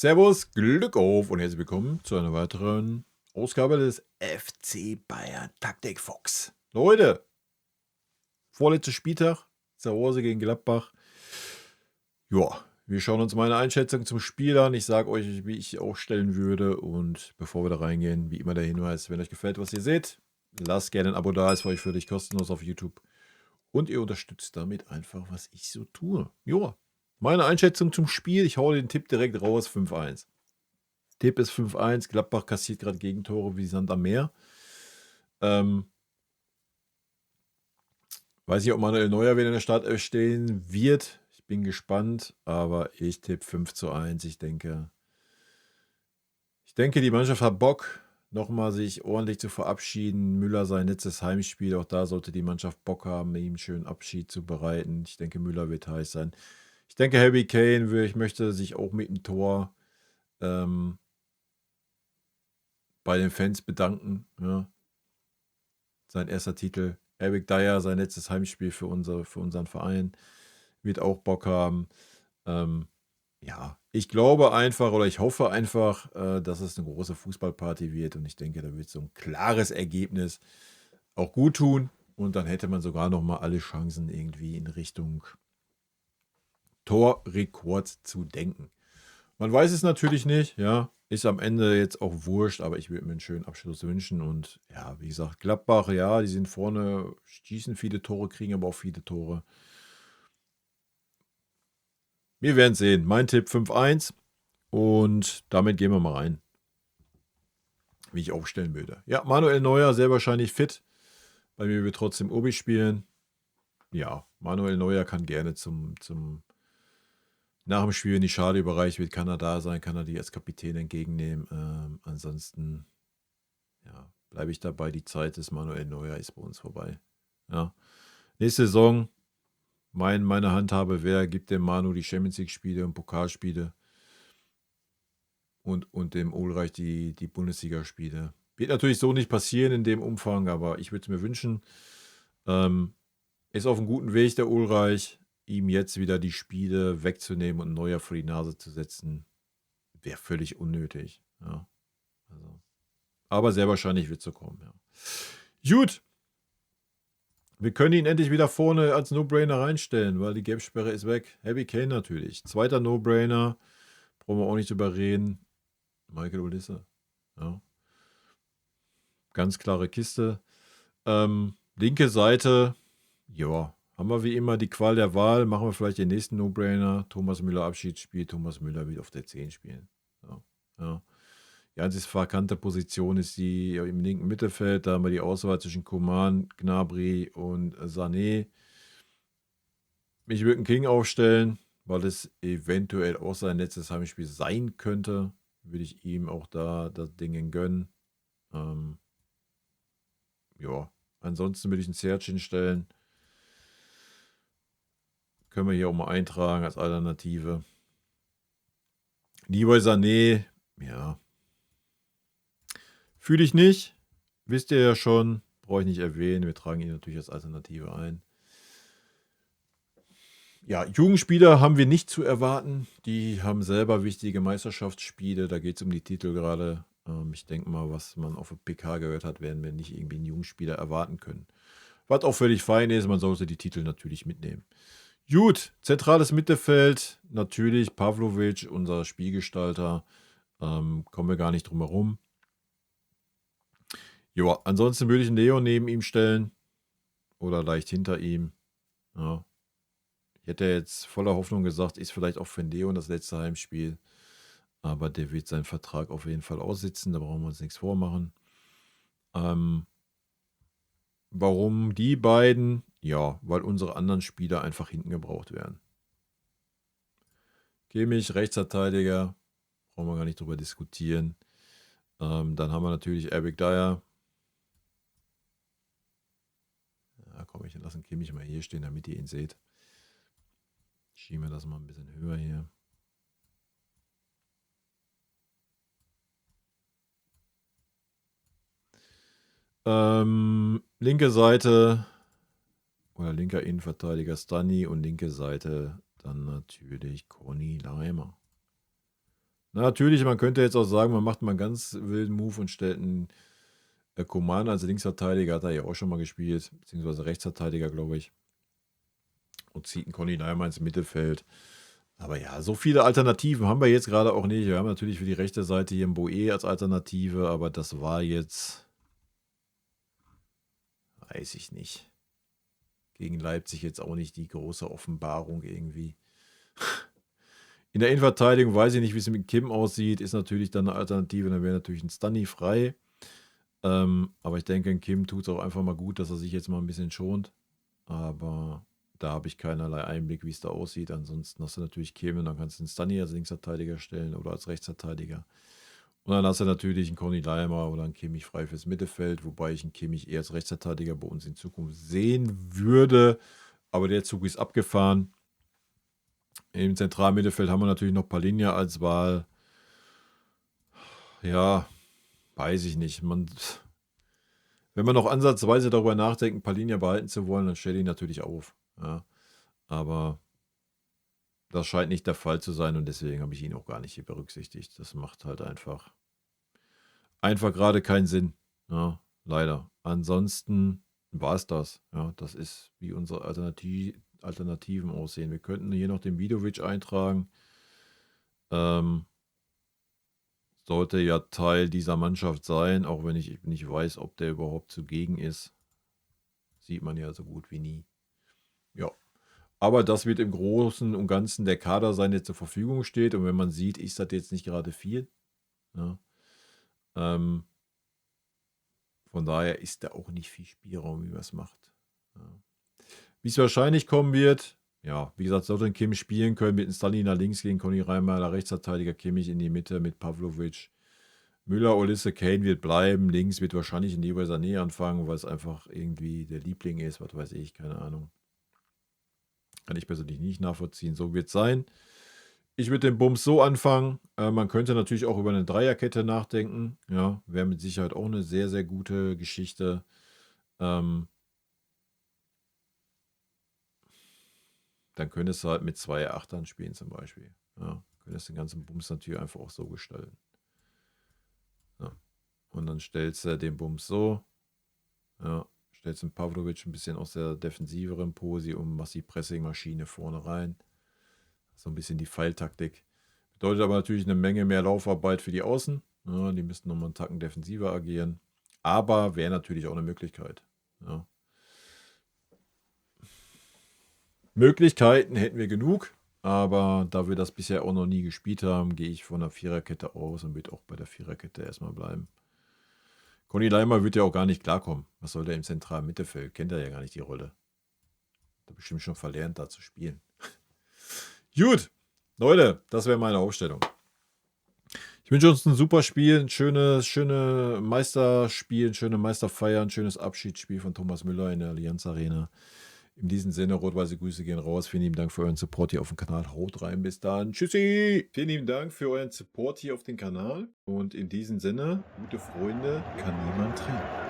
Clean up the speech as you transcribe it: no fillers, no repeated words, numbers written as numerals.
Servus, Glück auf und herzlich willkommen zu einer weiteren Ausgabe des FC Bayern Taktik Fox. Leute, vorletzter Spieltag, zu Hause gegen Gladbach. Ja, wir schauen uns meine Einschätzung zum Spiel an. Ich sage euch, wie ich aufstellen würde. Und bevor wir da reingehen, wie immer der Hinweis, wenn euch gefällt, was ihr seht, lasst gerne ein Abo da, ist für euch völlig kostenlos auf YouTube. Und ihr unterstützt damit einfach, was ich so tue. Ja, meine Einschätzung zum Spiel. Ich hau den Tipp direkt raus, 5-1. Tipp ist 5-1. Gladbach kassiert gerade Gegentore wie Sand am Meer. Weiß nicht, ob Manuel Neuer wieder in der Startelf stehen wird. Ich bin gespannt, aber ich tippe 5-1. Ich denke, die Mannschaft hat Bock, nochmal sich ordentlich zu verabschieden. Müller sein letztes Heimspiel, auch da sollte die Mannschaft Bock haben, ihm einen schönen Abschied zu bereiten. Ich denke, Müller wird heiß sein. Ich denke, Harry Kane, ich möchte sich auch mit dem Tor bei den Fans bedanken. Ja. Sein erster Titel. Eric Dyer, sein letztes Heimspiel für unseren Verein. Wird auch Bock haben. Ja, ich glaube einfach oder ich hoffe einfach, dass es eine große Fußballparty wird. Und ich denke, da wird so ein klares Ergebnis auch gut tun. Und dann hätte man sogar noch mal alle Chancen irgendwie in Richtung Torrekord zu denken. Man weiß es natürlich nicht, ja. Ist am Ende jetzt auch wurscht, aber ich würde mir einen schönen Abschluss wünschen. Und ja, wie gesagt, Gladbach, ja, die sind vorne, schießen viele Tore, kriegen aber auch viele Tore. Wir werden sehen. Mein Tipp 5-1. Und damit gehen wir mal rein, wie ich aufstellen würde. Ja, Manuel Neuer, sehr wahrscheinlich fit. Bei mir wird trotzdem Obi spielen. Ja, Manuel Neuer kann gerne nach dem Spiel, wenn die Schale überreicht wird, kann er da sein, kann er die als Kapitän entgegennehmen. Ansonsten, ja, bleibe ich dabei. Die Zeit des Manuel Neuer ist bei uns vorbei. Ja. Nächste Saison, meine Handhabe, wer gibt dem Manu die Champions League-Spiele und Pokalspiele und dem Ulreich die Bundesligaspiele. Wird natürlich so nicht passieren in dem Umfang, aber ich würde es mir wünschen. Ist auf einem guten Weg, der Ulreich. Ihm jetzt wieder die Spiele wegzunehmen und ein Neuer vor die Nase zu setzen, wäre völlig unnötig. Ja. Also. Aber sehr wahrscheinlich wird es so kommen. Ja. Gut. Wir können ihn endlich wieder vorne als No-Brainer reinstellen, weil die Gelbsperre ist weg. Harry Kane natürlich. Zweiter No-Brainer. Brauchen wir auch nicht drüber reden. Michael Olise. Ja. Ganz klare Kiste. Linke Seite. Ja, haben wir wie immer die Qual der Wahl. Machen wir vielleicht den nächsten No-Brainer. Thomas Müller Abschiedsspiel. Thomas Müller wird auf der 10 spielen. Ja. Ja. Die einzig verkannte Position ist die im linken Mittelfeld. Da haben wir die Auswahl zwischen Coman, Gnabry und Sané. Ich würde einen King aufstellen, weil es eventuell auch sein letztes Heimspiel sein könnte. Würde ich ihm auch da das Ding gönnen. Ja, ansonsten würde ich einen Serge hinstellen. Können wir hier auch mal eintragen als Alternative. Leroy Sané, ja. Fühle ich nicht. Wisst ihr ja schon. Brauche ich nicht erwähnen. Wir tragen ihn natürlich als Alternative ein. Ja, Jugendspieler haben wir nicht zu erwarten. Die haben selber wichtige Meisterschaftsspiele. Da geht es um die Titel gerade. Ich denke mal, was man auf der PK gehört hat, werden wir nicht irgendwie einen Jugendspieler erwarten können. Was auch völlig fein ist. Man sollte die Titel natürlich mitnehmen. Gut, zentrales Mittelfeld. Natürlich Pavlovic, unser Spielgestalter. Kommen wir gar nicht drum herum. Ja, ansonsten würde ich einen Leo neben ihm stellen. Oder leicht hinter ihm. Ja. Ich hätte jetzt voller Hoffnung gesagt, ist vielleicht auch für Leon das letzte Heimspiel. Aber der wird seinen Vertrag auf jeden Fall aussitzen. Da brauchen wir uns nichts vormachen. Warum die beiden? Ja, weil unsere anderen Spieler einfach hinten gebraucht werden. Kimmich, Rechtsverteidiger. Brauchen wir gar nicht drüber diskutieren. Dann haben wir natürlich Eric Dyer. Ja, komm, ich lasse Kimmich mal hier stehen, damit ihr ihn seht. Schieben wir das mal ein bisschen höher hier. Linke Seite oder linker Innenverteidiger Stani und linke Seite dann natürlich Conny Leimer. Na, natürlich, man könnte jetzt auch sagen, man macht mal einen ganz wilden Move und stellt einen Coman als Linksverteidiger, hat er ja auch schon mal gespielt, beziehungsweise Rechtsverteidiger, glaube ich. Und zieht einen Conny Leimer ins Mittelfeld. Aber ja, so viele Alternativen haben wir jetzt gerade auch nicht. Wir haben natürlich für die rechte Seite hier einen Boe als Alternative, aber das war jetzt, weiß ich nicht, gegen Leipzig jetzt auch nicht die große Offenbarung irgendwie. In der Innenverteidigung weiß ich nicht, wie es mit Kim aussieht. Ist natürlich dann eine Alternative. Dann wäre natürlich ein Stunny frei. Aber ich denke, in Kim tut es auch einfach mal gut, dass er sich jetzt mal ein bisschen schont. Aber da habe ich keinerlei Einblick, wie es da aussieht. Ansonsten hast du natürlich Kim und dann kannst du einen Stunny als Linksverteidiger stellen oder als Rechtsverteidiger. Und dann hast du natürlich einen Conny Leimer oder einen Kimmich frei fürs Mittelfeld, wobei ich einen Kimmich eher als Rechtsverteidiger bei uns in Zukunft sehen würde. Aber der Zug ist abgefahren. Im zentralen Mittelfeld haben wir natürlich noch Palinja als Wahl. Ja, weiß ich nicht. Wenn man noch ansatzweise darüber nachdenkt, Palinja behalten zu wollen, dann stelle ich ihn natürlich auf. Ja. Aber das scheint nicht der Fall zu sein und deswegen habe ich ihn auch gar nicht hier berücksichtigt. Das macht halt einfach gerade keinen Sinn. Ja, leider. Ansonsten war es das. Ja, das ist, wie unsere Alternativen aussehen. Wir könnten hier noch den Vidovic eintragen. Sollte ja Teil dieser Mannschaft sein, auch wenn ich nicht weiß, ob der überhaupt zugegen ist. Sieht man ja so gut wie nie. Ja. Aber das wird im Großen und Ganzen der Kader sein, der zur Verfügung steht. Und wenn man sieht, ist das jetzt nicht gerade viel. Ja. Von daher ist da auch nicht viel Spielraum, wie man es macht. Ja. Wie es wahrscheinlich kommen wird, ja, wie gesagt, sollte ein Kim spielen können mit einem Stalin nach links gegen Conny Reimer, der Rechtsverteidiger Kimmich in die Mitte mit Pavlovic. Müller, Olisse, Kane wird bleiben. Links wird wahrscheinlich in Leroy Sané anfangen, weil es einfach irgendwie der Liebling ist. Was weiß ich, keine Ahnung. Kann ich persönlich nicht nachvollziehen. So wird es sein. Ich würde den Bums so anfangen. Man könnte natürlich auch über eine Dreierkette nachdenken. Ja, wäre mit Sicherheit auch eine sehr, sehr gute Geschichte. Dann könntest du halt mit 2 Achtern spielen zum Beispiel. Ja, könntest den ganzen Bums natürlich einfach auch so gestalten. Ja. Und dann stellst du den Bums so. Ja, stellst den Pavlovic ein bisschen aus der defensiveren Posi und machst die Pressingmaschine vorne rein. So ein bisschen die Pfeiltaktik. Bedeutet aber natürlich eine Menge mehr Laufarbeit für die Außen. Ja, die müssten nochmal einen Tacken defensiver agieren. Aber wäre natürlich auch eine Möglichkeit. Ja. Möglichkeiten hätten wir genug. Aber da wir das bisher auch noch nie gespielt haben, gehe ich von der Viererkette aus und wird auch bei der Viererkette erstmal bleiben. Conny Leimer wird ja auch gar nicht klarkommen. Was soll der im zentralen Mittelfeld? Kennt er ja gar nicht die Rolle. Hat er bestimmt schon verlernt, da zu spielen. Gut, Leute, das wäre meine Aufstellung. Ich wünsche uns ein super Spiel, ein schönes Meisterspiel, ein schönes Meisterfeier, ein schönes Abschiedsspiel von Thomas Müller in der Allianz Arena. In diesem Sinne, rot-weiße Grüße gehen raus. Vielen lieben Dank für euren Support hier auf dem Kanal. Haut rein, bis dann. Tschüssi! Vielen lieben Dank für euren Support hier auf dem Kanal. Und in diesem Sinne, gute Freunde kann niemand trennen.